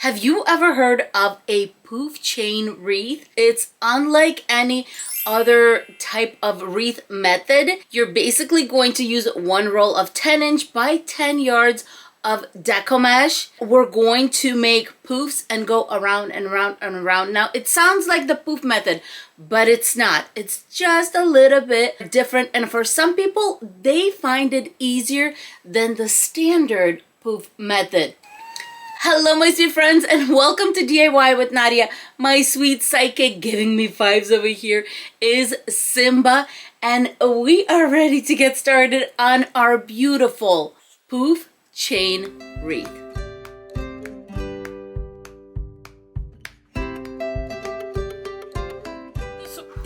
Have you ever heard of a Poof-Chain Wreath? It's unlike any other type of wreath method. You're basically going to use one roll of 10" by 10 yards of Deco mesh. We're going to make poofs and go around and around and around. Now it sounds like the poof method, but it's not. It's just a little bit different, and for some people they find it easier than the standard poof method. Hello my sweet friends, and welcome to DIY with Nadia. My sweet psychic giving me vibes over here is Simba, and we are ready to get started on our beautiful Poof-Chain Wreath.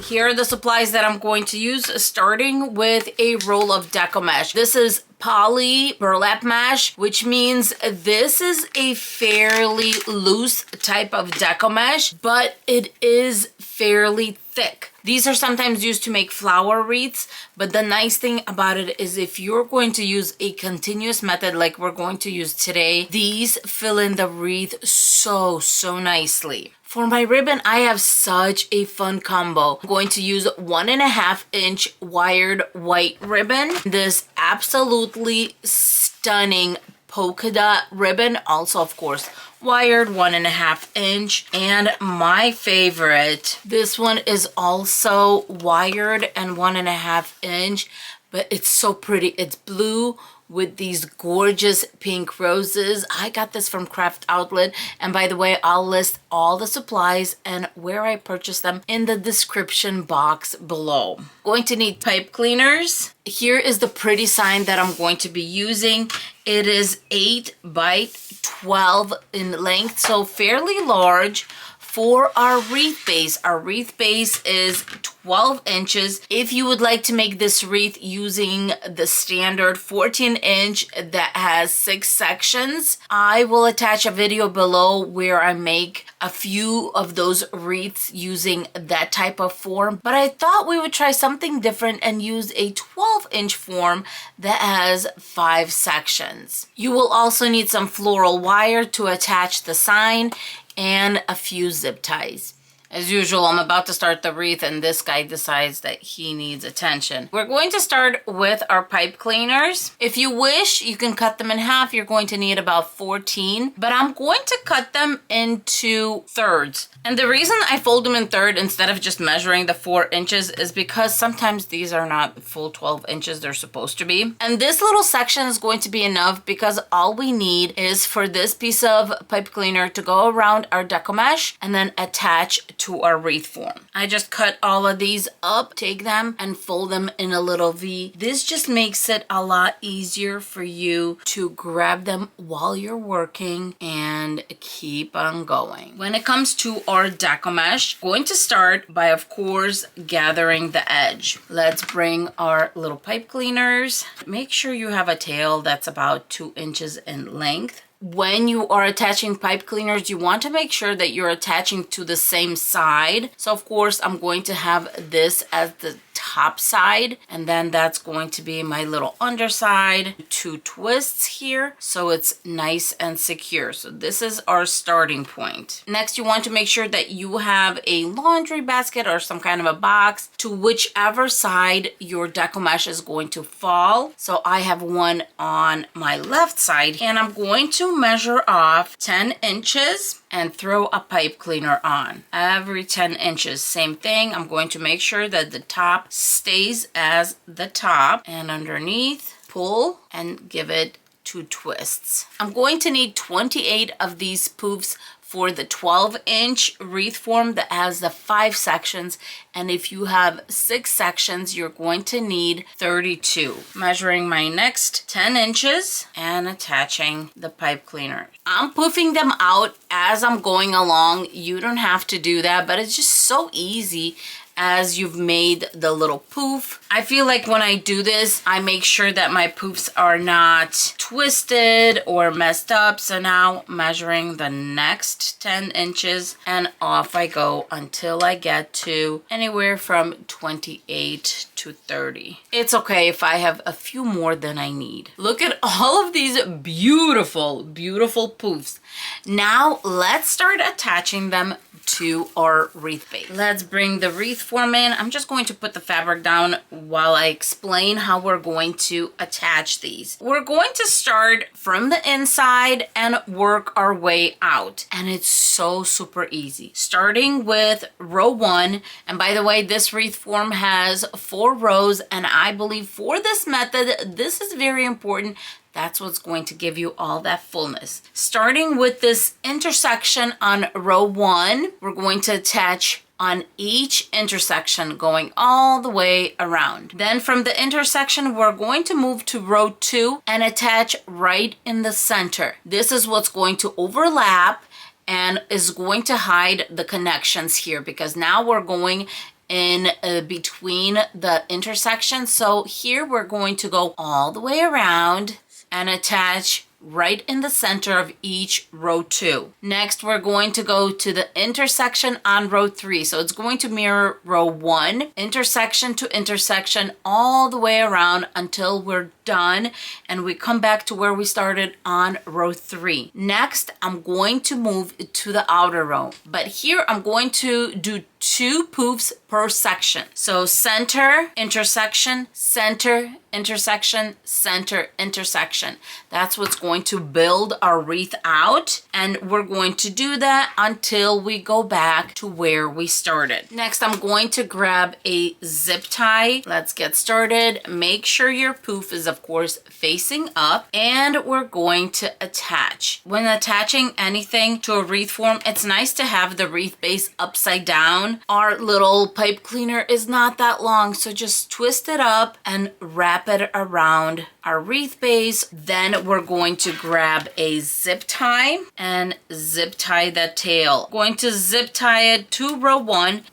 Here are the supplies that I'm going to use, starting with a roll of Deco mesh. This is poly burlap mesh, which means this is a fairly loose type of Deco mesh, but it is fairly thick. These are sometimes used to make flower wreaths, but the nice thing about it is if you're going to use a continuous method like we're going to use today, these fill in the wreath so nicely. For my ribbon, I have such a fun combo. I'm going to use 1.5 inch wired white ribbon. This absolutely stunning polka dot ribbon, also of course wired 1.5 inch. And my favorite, this one is also wired and 1.5 inch, but it's so pretty. It's blue with these gorgeous pink roses. I got this from Craft Outlet, and by the way, I'll list all the supplies and where I purchased them in the description box below. Going to need pipe cleaners. Here is the pretty sign that I'm going to be using. It is 8 by 12 in length, so fairly large. For our wreath base, our wreath base is 12 inches. If you would like to make this wreath using the standard 14 inch that has 6 sections, I will attach a video below where I make a few of those wreaths using that type of form. But I thought we would try something different and use a 12-inch form that has 5 sections. You will also need some floral wire to attach the sign and a few zip ties. As usual, I'm about to start the wreath and this guy decides that he needs attention. We're going to start with our pipe cleaners. If you wish, you can cut them in half. You're going to need about 14, but I'm going to cut them into thirds. And the reason I fold them in third instead of just measuring the 4 inches is because sometimes these are not full 12 inches they're supposed to be. And this little section is going to be enough because all we need is for this piece of pipe cleaner to go around our Deco mesh and then attach to our wreath form. I just cut all of these up, take them and fold them in a little V. This just makes it a lot easier for you to grab them while you're working and keep on going. When it comes to our Deco mesh, going to start by, of course, gathering the edge. Let's bring our little pipe cleaners. Make sure you have a tail that's about 2 inches in length. When you are attaching pipe cleaners, you want to make sure that you're attaching to the same side. So of course, I'm going to have this as the top side, and then that's going to be my little underside. 2 twists here so it's nice and secure. So this is our starting point. Next, you want to make sure that you have a laundry basket or some kind of a box to whichever side your Deco mesh is going to fall. So I have one on my left side, and I'm going to measure off 10 inches and throw a pipe cleaner on. Every 10 inches, same thing. I'm going to make sure that the top stays as the top, and underneath, pull and give it 2 twists. I'm going to need 28 of these poofs for the 12-inch wreath form that has the 5 sections, and if you have 6 sections, you're going to need 32. Measuring my next 10 inches and attaching the pipe cleaner. I'm poofing them out as I'm going along. You don't have to do that, but it's just so easy as you've made the little poof. I feel like when I do this, I make sure that my poofs are not twisted or messed up. So now measuring the next 10 inches and off I go until I get to anywhere from 28 to 30. It's okay if I have a few more than I need. Look at all of these beautiful, beautiful poofs. Now let's start attaching them to our wreath base. Let's bring the wreath form in. I'm just going to put the fabric down while I explain how we're going to attach these. We're going to start from the inside and work our way out. And it's so super easy. Starting with row 1. And by the way, this wreath form has 4 rows. And I believe for this method, this is very important. That's what's going to give you all that fullness. Starting with this intersection on row 1, we're going to attach on each intersection going all the way around. Then from the intersection, we're going to move to row 2 and attach right in the center. This is what's going to overlap and is going to hide the connections here, because now we're going in between the intersections. So here we're going to go all the way around and attach right in the center of each row 2. Next, we're going to go to the intersection on row 3. So it's going to mirror row 1, intersection to intersection, all the way around until we're done and we come back to where we started on row 3. Next, I'm going to move to the outer row, but here I'm going to do 2 poofs per section. So center, intersection, center, intersection, center, intersection. That's what's going to build our wreath out, and we're going to do that until we go back to where we started. Next, I'm going to grab a zip tie. Let's get started. Make sure your poof is of course facing up, and we're going to attach. When attaching anything to a wreath form, it's nice to have the wreath base upside down. Our little pipe cleaner is not that long, so just twist it up and wrap it around our wreath base. Then we're going to grab a zip tie and zip tie the tail. Going to zip tie it to row 1.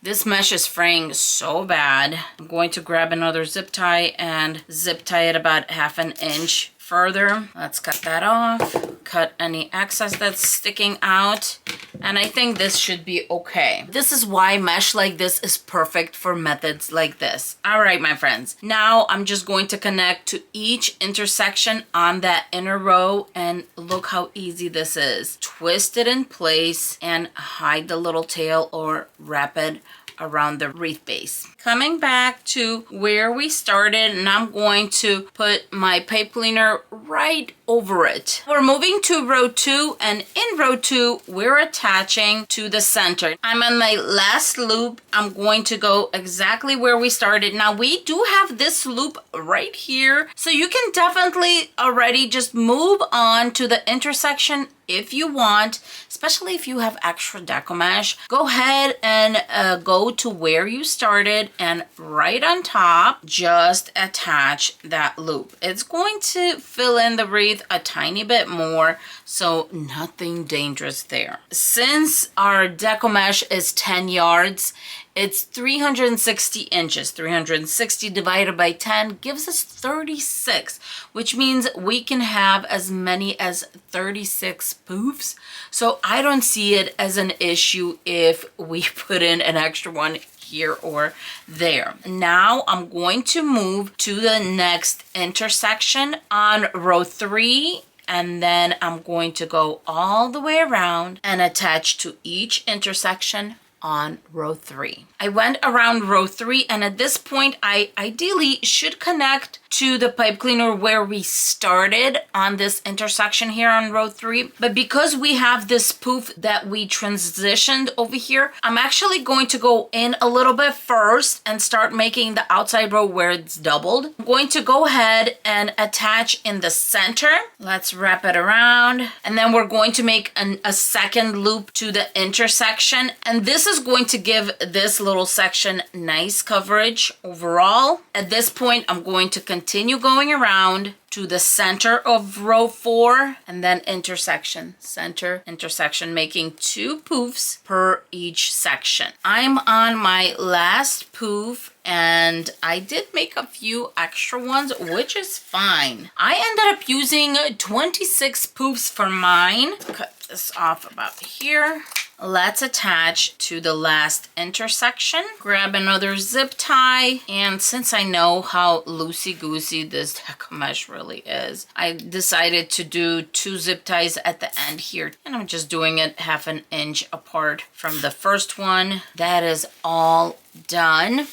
This mesh is fraying so bad. I'm going to grab another zip tie and zip tie it about 1/2 inch further. Let's cut that off. Cut any excess that's sticking out. And I think this should be okay. This is why mesh like this is perfect for methods like this. All right, my friends. Now I'm just going to connect to each intersection on that inner row, and look how easy this is. Twist it in place and hide the little tail or wrap it around the wreath base. Coming back to where we started, and I'm going to put my pipe cleaner right over it. We're moving to row 2, and in row 2 we're attaching to the center. I'm on my last loop. I'm going to go exactly where we started. Now we do have this loop right here, so you can definitely already just move on to the intersection if you want, especially if you have extra deco mesh. Go ahead and go to where you started, and right on top just attach that loop. It's going to fill in the wreath a tiny bit more, so nothing dangerous there. Since our deco mesh is 10 yards, it's 360 inches. 360 divided by 10 gives us 36, which means we can have as many as 36 poofs. So I don't see it as an issue if we put in an extra one here or there. Now I'm going to move to the next intersection on row 3, and then I'm going to go all the way around and attach to each intersection on row 3. I went around row 3, and at this point I ideally should connect to the pipe cleaner where we started on this intersection here on row 3. But because we have this poof that we transitioned over here, I'm actually going to go in a little bit first and start making the outside row where it's doubled. I'm going to go ahead and attach in the center. Let's wrap it around, and then we're going to make a second loop to the intersection, and this is going to give this little section nice coverage overall. At this point, I'm going to continue continue going around to the center of row 4 and then intersection, center, intersection, making 2 poofs per each section. I'm on my last poof and I did make a few extra ones, which is fine. I ended up using 26 poofs for mine. Cut this off about here. Let's attach to the last intersection. Grab another zip tie. And since I know how loosey-goosey this Deco mesh really is, I decided to do 2 zip ties at the end here. And I'm just doing it 1/2 inch apart from the first one. That is all done.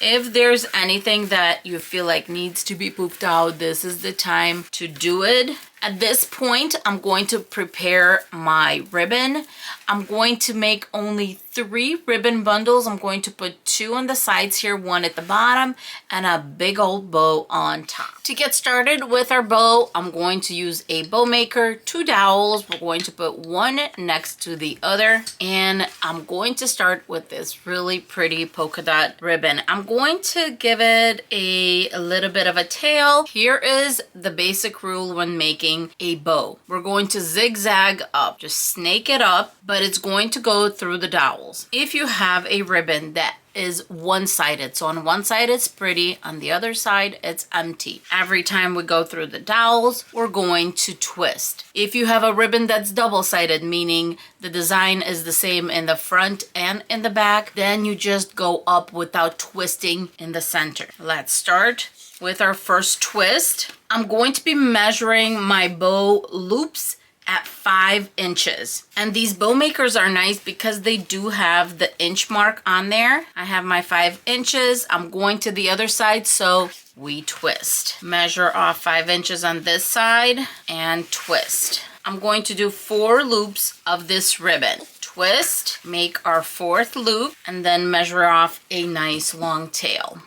If there's anything that you feel like needs to be poofed out, this is the time to do it. At this point, I'm going to prepare my ribbon. I'm going to make only 3 ribbon bundles. I'm going to put 2 on the sides here, 1 at the bottom, and a big old bow on top. To get started with our bow, I'm going to use a bow maker, 2 dowels. We're going to put one next to the other, and I'm going to start with this really pretty polka dot ribbon. I'm going to give it a little bit of a tail. Here is the basic rule when making a bow. We're going to zigzag up, just snake it up, but it's going to go through the dowels. If you have a ribbon that is one-sided, so on one side it's pretty, on the other side it's empty, every time we go through the dowels, we're going to twist. If you have a ribbon that's double-sided, meaning the design is the same in the front and in the back, then you just go up without twisting in the center. Let's start with our first twist. I'm going to be measuring my bow loops at 5 inches. And these bow makers are nice because they do have the inch mark on there. I have my 5 inches. I'm going to the other side, so we twist. Measure off 5 inches on this side and twist. I'm going to do 4 loops of this ribbon. Twist, make our 4th loop, and then measure off a nice long tail.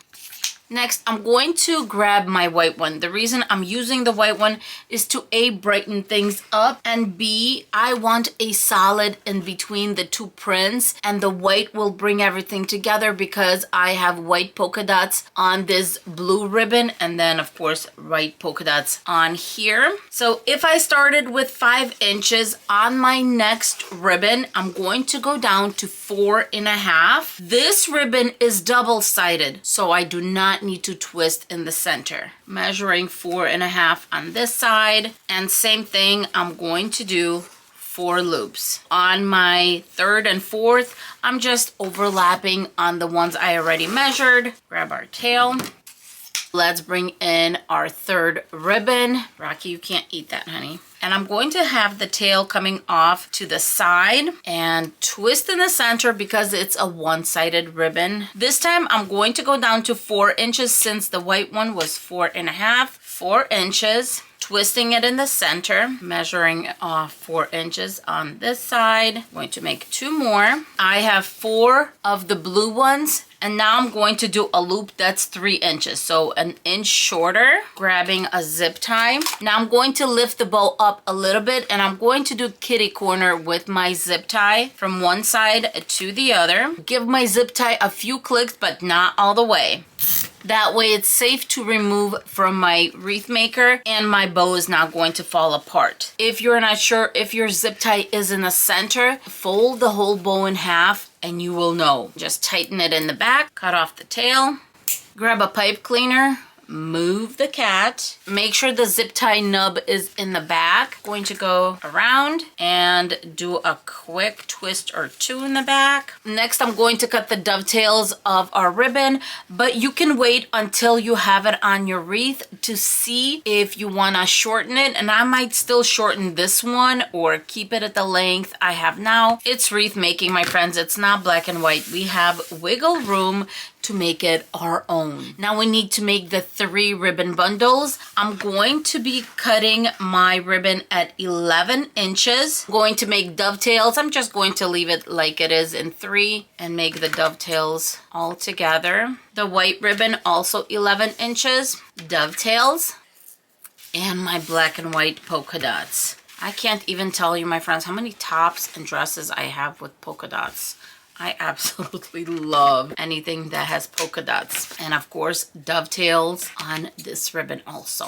Next, I'm going to grab my white one. The reason I'm using the white one is to A, brighten things up, and B, I want a solid in between the 2 prints, and the white will bring everything together because I have white polka dots on this blue ribbon, and then of course white polka dots on here. So if I started with 5 inches on my next ribbon, I'm going to go down to 4.5. This ribbon is double-sided, so I do not need to twist in the center. Measuring 4.5 on this side, and same thing, I'm going to do 4 loops. On my 3rd and 4th, I'm just overlapping on the ones I already measured. Grab our tail. Let's bring in our 3rd ribbon. Rocky, you can't eat that, honey. And I'm going to have the tail coming off to the side and twist in the center because it's a one-sided ribbon. This time I'm going to go down to 4 inches since the white one was 4.5. 4 inches. Twisting it in the center, measuring off 4 inches on this side. I'm going to make 2 more. I have 4 of the blue ones, and now I'm going to do a loop that's 3 inches, so an inch shorter. Grabbing a zip tie. Now I'm going to lift the bow up a little bit, and I'm going to do kitty corner with my zip tie from one side to the other. Give my zip tie a few clicks, but not all the way. That way it's safe to remove from my wreath maker and my bow is not going to fall apart. If you're not sure if your zip tie is in the center, fold the whole bow in half and you will know. Just tighten it in the back, cut off the tail, grab a pipe cleaner, move the cat, make sure the zip tie nub is in the back. Going to go around and do a quick twist or 2 in the back. Next, I'm going to cut the dovetails of our ribbon, but you can wait until you have it on your wreath to see if you want to shorten it, and I might still shorten this one or keep it at the length I have now. It's wreath making, my friends. It's not black and white. We have wiggle room to make it our own. Now we need to make the 3 ribbon bundles. I'm going to be cutting my ribbon at 11 inches. I'm going to make dovetails. I'm just going to leave it like it is in 3 and make the dovetails all together. The white ribbon also 11 inches. Dovetails. And my black and white polka dots. I can't even tell you, my friends, how many tops and dresses I have with polka dots. I absolutely love anything that has polka dots. And of course, dovetails on this ribbon also.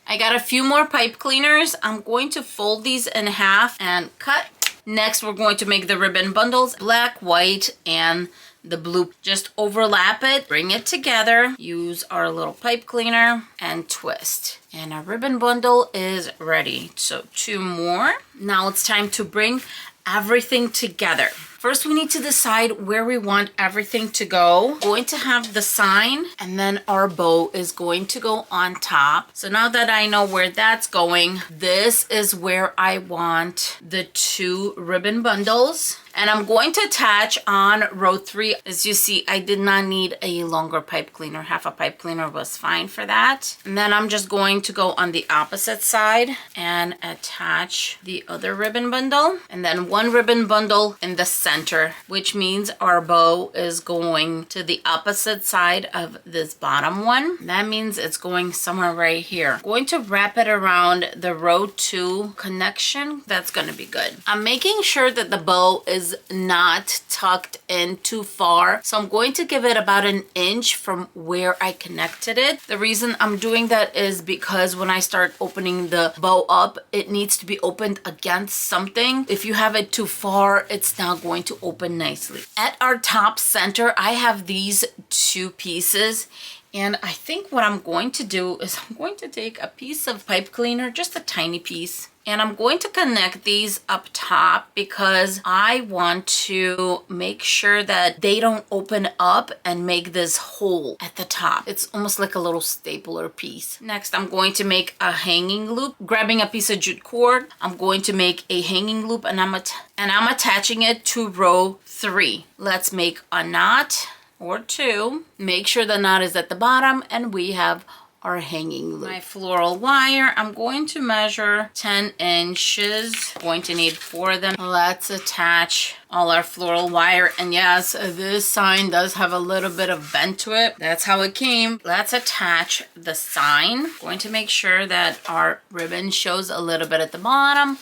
I got a few more pipe cleaners. I'm going to fold these in half and cut. Next, we're going to make the ribbon bundles, black, white, and the blue. Just overlap it, bring it together, use our little pipe cleaner, and twist. And our ribbon bundle is ready. So 2 more. Now it's time to bring everything together. First, we need to decide where we want everything to go. We're going to have the sign, and then our bow is going to go on top. So now that I know where that's going, this is where I want the 2 ribbon bundles. And I'm going to attach on row 3. As you see, I did not need a longer pipe cleaner. Half a pipe cleaner was fine for that. And then I'm just going to go on the opposite side and attach the other ribbon bundle. And then 1 ribbon bundle in the center, which means our bow is going to the opposite side of this bottom one. That means it's going somewhere right here. I'm going to wrap it around the row 2 connection. That's going to be good. I'm making sure that the bow is not tucked in too far, so I'm going to give it about 1 inch from where I connected it. The reason I'm doing that is because when I start opening the bow up, it needs to be opened against something. If you have it too far, it's not going to open nicely. At our top center, I have these 2 pieces. And I think what I'm going to do is I'm going to take a piece of pipe cleaner, just a tiny piece, and I'm going to connect these up top because I want to make sure that they don't open up and make this hole at the top. It's almost like a little stapler piece. Next, I'm going to make a hanging loop. Grabbing a piece of jute cord, I'm going to make a hanging loop, and I'm attaching it to row 3. Let's make a knot or 2. Make sure the knot is at the bottom, and we have our hanging loop. My floral wire, I'm going to measure 10 inches. Going to need 4 of them. Let's attach all our floral wire. And yes, this sign does have a little bit of bend to it. That's how it came. Let's attach the sign. Going to make sure that our ribbon shows a little bit at the bottom,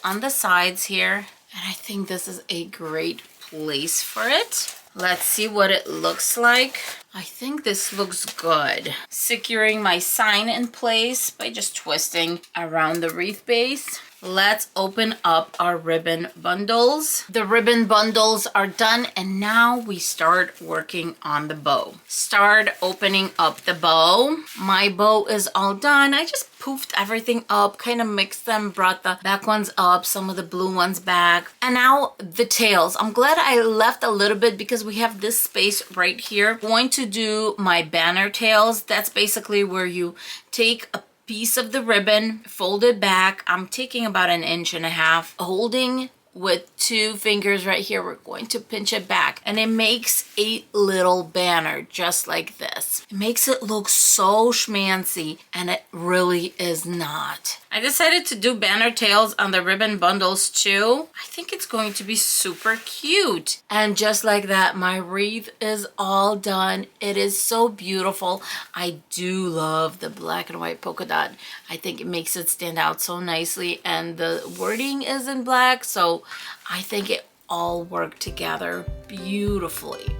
on the sides here. And I think this is a great place for it. Let's see what it looks like. I think this looks good. Securing my sign in place by just twisting around the wreath base. Let's open up our ribbon bundles. The ribbon bundles are done, and now we start working on the bow. Start opening up the bow. My bow is all done. I just poofed everything up, kind of mixed them, brought the back ones up, some of the blue ones back. And now the tails. I'm glad I left a little bit because we have this space right here. I'm going to do my banner tails. That's basically where you take a piece of the ribbon, fold it back. I'm taking about 1.5 inches, holding with 2 fingers right here. We're going to pinch it back, and it makes a little banner just like this. It makes it look so schmancy, and it really is not. I decided to do banner tails on the ribbon bundles too. I think it's going to be super cute. And just like that, my wreath is all done. It is so beautiful. I do love the black and white polka dot. I think it makes it stand out so nicely, and the wording is in black, so I think it all worked together beautifully.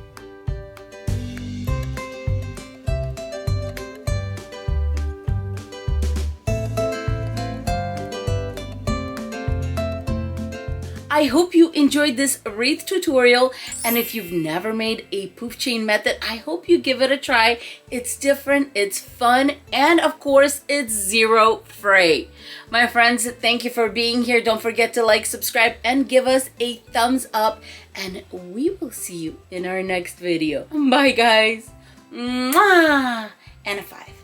I hope you enjoyed this wreath tutorial, and if you've never made a poof chain method, I hope you give it a try. It's different, it's fun, and of course, it's zero fray. My friends, thank you for being here. Don't forget to like, subscribe, and give us a thumbs up, and we will see you in our next video. Bye, guys. Mwah! And a 5.